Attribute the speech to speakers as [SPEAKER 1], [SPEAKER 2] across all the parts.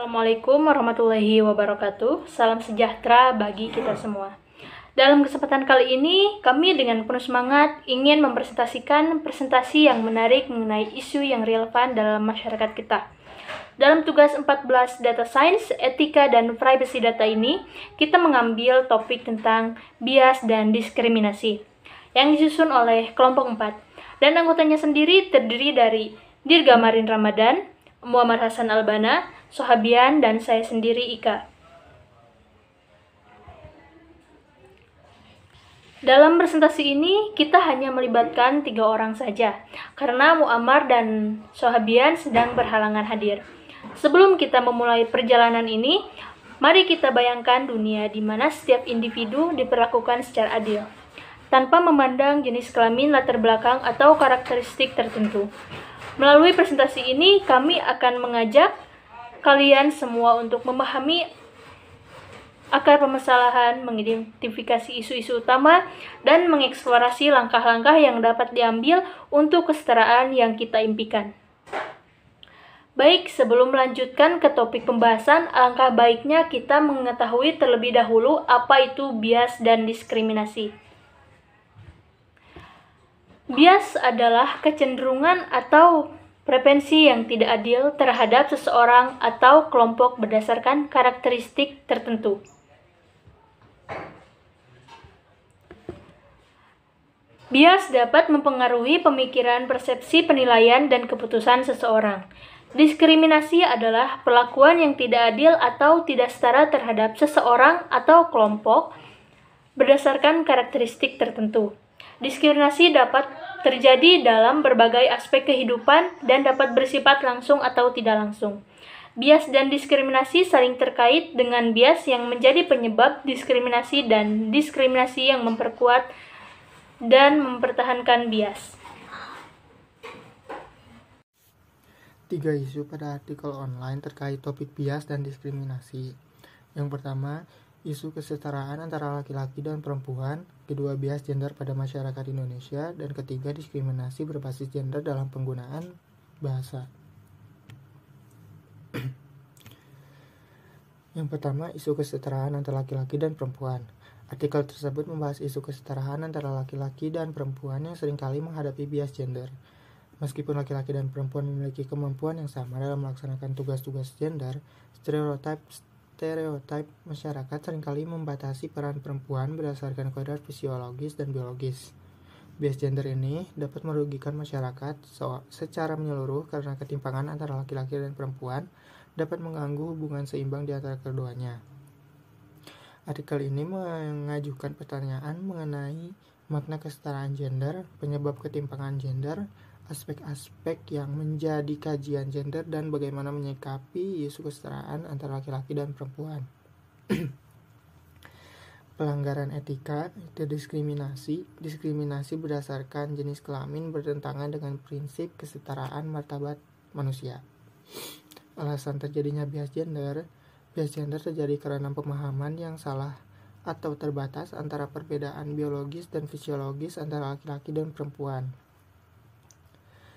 [SPEAKER 1] Assalamualaikum warahmatullahi wabarakatuh. Salam sejahtera bagi kita semua. Dalam kesempatan kali ini, kami dengan penuh semangat ingin mempresentasikan presentasi yang menarik mengenai isu yang relevan dalam masyarakat kita. Dalam tugas 14 Data Science, Etika dan Privacy Data ini, kita mengambil topik tentang bias dan diskriminasi yang disusun oleh kelompok 4. Dan anggotanya sendiri terdiri dari Dirga Marin Ramadan, Muhammad Hasan Albana, Sohabian, dan saya sendiri Ika. Dalam presentasi ini, kita hanya melibatkan 3 orang saja, karena Muammar dan Sohabian sedang berhalangan hadir. Sebelum kita memulai perjalanan ini, mari kita bayangkan dunia di mana setiap individu diperlakukan secara adil, tanpa memandang jenis kelamin, latar belakang, atau karakteristik tertentu. Melalui presentasi ini, kami akan mengajak kalian semua untuk memahami akar permasalahan, mengidentifikasi isu-isu utama, dan mengeksplorasi langkah-langkah yang dapat diambil untuk kesetaraan yang kita impikan. Baik, sebelum melanjutkan ke topik pembahasan, alangkah baiknya kita mengetahui terlebih dahulu apa itu bias dan diskriminasi. Bias adalah kecenderungan atau preferensi yang tidak adil terhadap seseorang atau kelompok berdasarkan karakteristik tertentu. Bias dapat mempengaruhi pemikiran, persepsi, penilaian, dan keputusan seseorang. Diskriminasi adalah perlakuan yang tidak adil atau tidak setara terhadap seseorang atau kelompok berdasarkan karakteristik tertentu. Diskriminasi dapat terjadi dalam berbagai aspek kehidupan dan dapat bersifat langsung atau tidak langsung. Bias dan diskriminasi saling terkait dengan bias yang menjadi penyebab diskriminasi dan diskriminasi yang memperkuat dan mempertahankan bias.
[SPEAKER 2] 3 isu pada artikel online terkait topik bias dan diskriminasi. Yang pertama, isu kesetaraan antara laki-laki dan perempuan, kedua bias gender pada masyarakat Indonesia, dan ketiga diskriminasi berbasis gender dalam penggunaan bahasa. Yang pertama, isu kesetaraan antara laki-laki dan perempuan. Artikel tersebut membahas isu kesetaraan antara laki-laki dan perempuan yang seringkali menghadapi bias gender. Meskipun laki-laki dan perempuan memiliki kemampuan yang sama dalam melaksanakan tugas-tugas gender, stereotip masyarakat seringkali membatasi peran perempuan berdasarkan kodrat fisiologis dan biologis. Bias gender ini dapat merugikan masyarakat secara menyeluruh karena ketimpangan antara laki-laki dan perempuan dapat mengganggu hubungan seimbang di antara keduanya. Artikel ini mengajukan pertanyaan mengenai makna kesetaraan gender, penyebab ketimpangan gender, aspek-aspek yang menjadi kajian gender, dan bagaimana menyikapi isu kesetaraan antara laki-laki dan perempuan. Pelanggaran etika itu diskriminasi berdasarkan jenis kelamin bertentangan dengan prinsip kesetaraan martabat manusia. Alasan terjadinya bias gender terjadi karena pemahaman yang salah atau terbatas antara perbedaan biologis dan fisiologis antara laki-laki dan perempuan.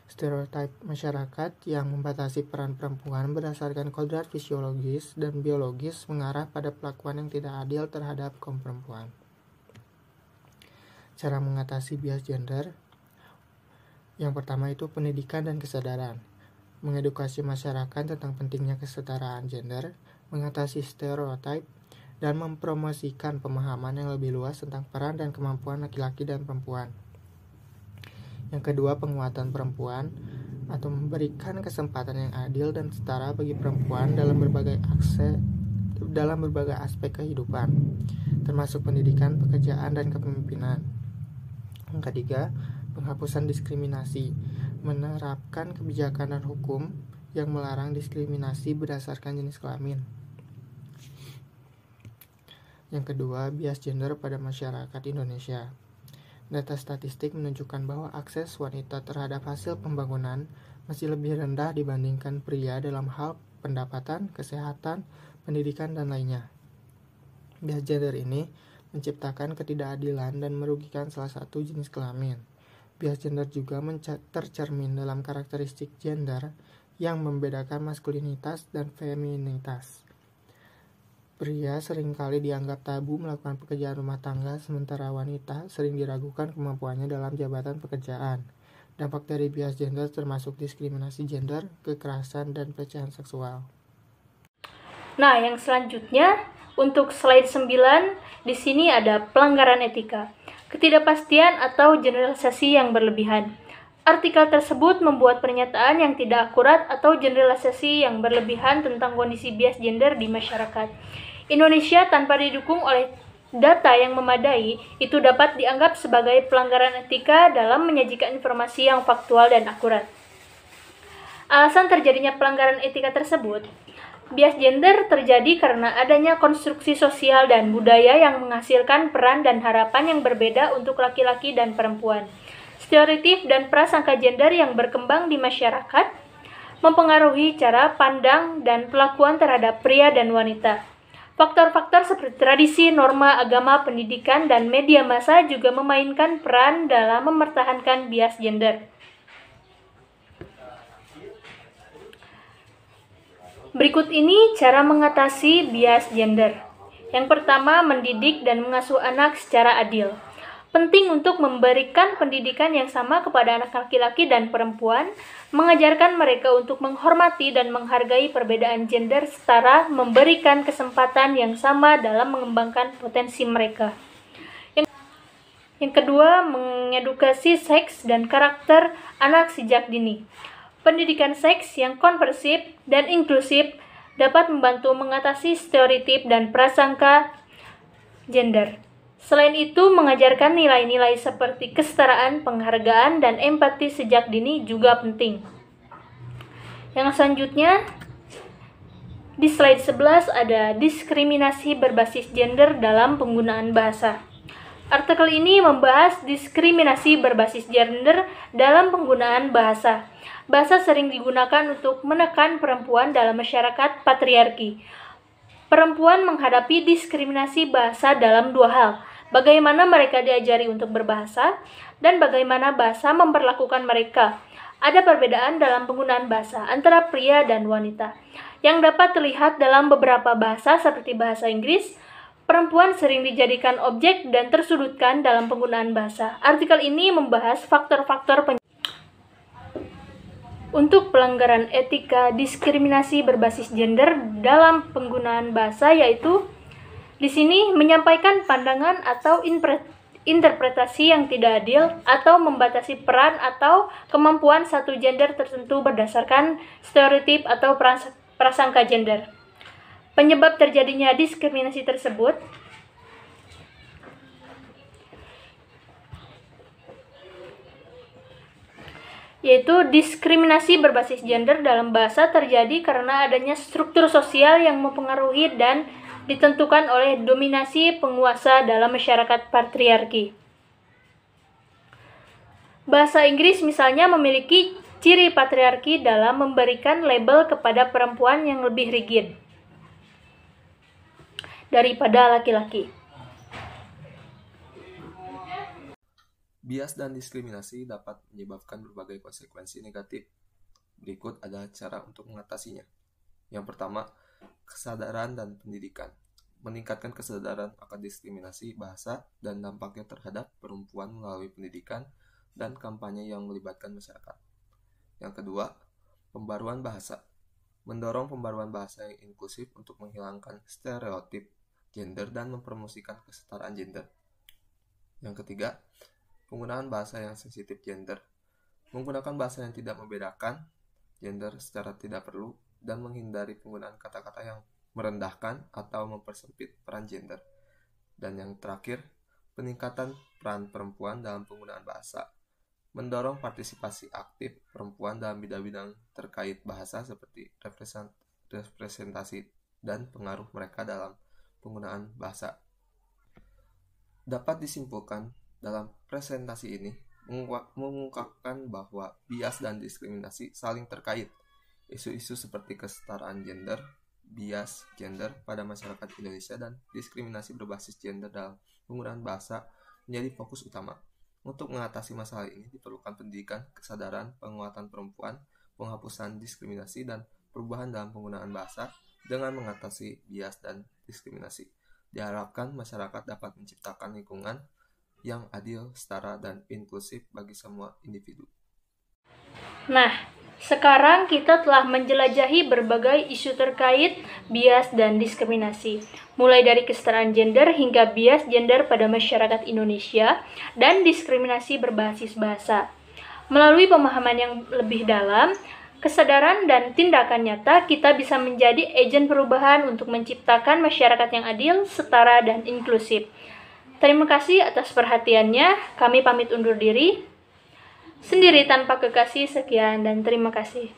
[SPEAKER 2] Stereotip masyarakat yang membatasi peran perempuan berdasarkan kodrat fisiologis dan biologis mengarah pada perlakuan yang tidak adil terhadap kaum perempuan. Cara mengatasi bias gender, yang pertama itu pendidikan dan kesadaran. Mengedukasi masyarakat tentang pentingnya kesetaraan gender, mengatasi stereotip, dan mempromosikan pemahaman yang lebih luas tentang peran dan kemampuan laki-laki dan perempuan. Yang kedua, penguatan perempuan atau memberikan kesempatan yang adil dan setara bagi perempuan dalam berbagai aspek kehidupan, termasuk pendidikan, pekerjaan, dan kepemimpinan. Yang ketiga, penghapusan diskriminasi, menerapkan kebijakan dan hukum yang melarang diskriminasi berdasarkan jenis kelamin. Yang kedua, bias gender pada masyarakat Indonesia. Data statistik menunjukkan bahwa akses wanita terhadap hasil pembangunan masih lebih rendah dibandingkan pria dalam hal pendapatan, kesehatan, pendidikan, dan lainnya. Bias gender ini menciptakan ketidakadilan dan merugikan salah satu jenis kelamin. Bias gender juga tercermin dalam karakteristik gender yang membedakan maskulinitas dan feminitas. Pria seringkali dianggap tabu melakukan pekerjaan rumah tangga, sementara wanita sering diragukan kemampuannya dalam jabatan pekerjaan. Dampak dari bias gender termasuk diskriminasi gender, kekerasan, dan pelecehan seksual.
[SPEAKER 1] Nah, yang selanjutnya untuk slide 9, di sini ada pelanggaran etika, ketidakpastian atau generalisasi yang berlebihan. Artikel tersebut membuat pernyataan yang tidak akurat atau generalisasi yang berlebihan tentang kondisi bias gender di masyarakat Indonesia tanpa didukung oleh data yang memadai, itu dapat dianggap sebagai pelanggaran etika dalam menyajikan informasi yang faktual dan akurat. Alasan terjadinya pelanggaran etika tersebut, bias gender terjadi karena adanya konstruksi sosial dan budaya yang menghasilkan peran dan harapan yang berbeda untuk laki-laki dan perempuan. Stereotip dan prasangka gender yang berkembang di masyarakat mempengaruhi cara pandang dan perlakuan terhadap pria dan wanita. Faktor-faktor seperti tradisi, norma, agama, pendidikan, dan media massa juga memainkan peran dalam mempertahankan bias gender. Berikut ini cara mengatasi bias gender. Yang pertama, mendidik dan mengasuh anak secara adil. Penting untuk memberikan pendidikan yang sama kepada anak laki-laki dan perempuan, mengajarkan mereka untuk menghormati dan menghargai perbedaan gender setara, memberikan kesempatan yang sama dalam mengembangkan potensi mereka. Yang kedua, mengedukasi seks dan karakter anak sejak dini. Pendidikan seks yang konversif dan inklusif dapat membantu mengatasi stereotip dan prasangka gender. Selain itu, mengajarkan nilai-nilai seperti kesetaraan, penghargaan, dan empati sejak dini juga penting. Yang selanjutnya, di slide 11 ada diskriminasi berbasis gender dalam penggunaan bahasa. Artikel ini membahas diskriminasi berbasis gender dalam penggunaan bahasa. Bahasa sering digunakan untuk menekan perempuan dalam masyarakat patriarki. Perempuan menghadapi diskriminasi bahasa dalam dua hal, bagaimana mereka diajari untuk berbahasa, dan bagaimana bahasa memperlakukan mereka. Ada perbedaan dalam penggunaan bahasa antara pria dan wanita, yang dapat terlihat dalam beberapa bahasa seperti bahasa Inggris. Perempuan sering dijadikan objek dan tersudutkan dalam penggunaan bahasa. Artikel ini membahas faktor-faktor untuk pelanggaran etika diskriminasi berbasis gender dalam penggunaan bahasa, yaitu di sini menyampaikan pandangan atau interpretasi yang tidak adil atau membatasi peran atau kemampuan satu gender tertentu berdasarkan stereotip atau prasangka gender. Penyebab terjadinya diskriminasi tersebut yaitu diskriminasi berbasis gender dalam bahasa terjadi karena adanya struktur sosial yang mempengaruhi dan ditentukan oleh dominasi penguasa dalam masyarakat patriarki. Bahasa Inggris misalnya memiliki ciri patriarki dalam memberikan label kepada perempuan yang lebih rigid daripada laki-laki.
[SPEAKER 3] Bias dan diskriminasi dapat menyebabkan berbagai konsekuensi negatif. Berikut adalah cara untuk mengatasinya. Yang pertama, kesadaran dan pendidikan. Meningkatkan kesadaran akan diskriminasi bahasa dan dampaknya terhadap perempuan melalui pendidikan dan kampanye yang melibatkan masyarakat. Yang kedua, pembaruan bahasa. Mendorong pembaruan bahasa yang inklusif untuk menghilangkan stereotip gender dan mempromosikan kesetaraan gender. Yang ketiga, penggunaan bahasa yang sensitif gender. Menggunakan bahasa yang tidak membedakan gender secara tidak perlu dan menghindari penggunaan kata-kata yang merendahkan atau mempersempit peran gender. Dan yang terakhir, peningkatan peran perempuan dalam penggunaan bahasa. Mendorong partisipasi aktif perempuan dalam bidang-bidang terkait bahasa seperti representasi dan pengaruh mereka dalam penggunaan bahasa. Dapat disimpulkan dalam presentasi ini mengungkapkan bahwa bias dan diskriminasi saling terkait. Isu-isu seperti kesetaraan gender, bias gender pada masyarakat Indonesia, dan diskriminasi berbasis gender dalam penggunaan bahasa menjadi fokus utama. Untuk mengatasi masalah ini diperlukan pendidikan, kesadaran, penguatan perempuan, penghapusan diskriminasi, dan perubahan dalam penggunaan bahasa dengan mengatasi bias dan diskriminasi. Diharapkan masyarakat dapat menciptakan lingkungan yang adil, setara, dan inklusif bagi semua individu.
[SPEAKER 1] Nah, sekarang kita telah menjelajahi berbagai isu terkait bias dan diskriminasi, mulai dari kesetaraan gender hingga bias gender pada masyarakat Indonesia dan diskriminasi berbasis bahasa. Melalui pemahaman yang lebih dalam, kesadaran dan tindakan nyata, kita bisa menjadi agen perubahan untuk menciptakan masyarakat yang adil, setara, dan inklusif. Terima kasih atas perhatiannya. Kami pamit undur diri. Sendiri tanpa kekasih, sekian dan terima kasih.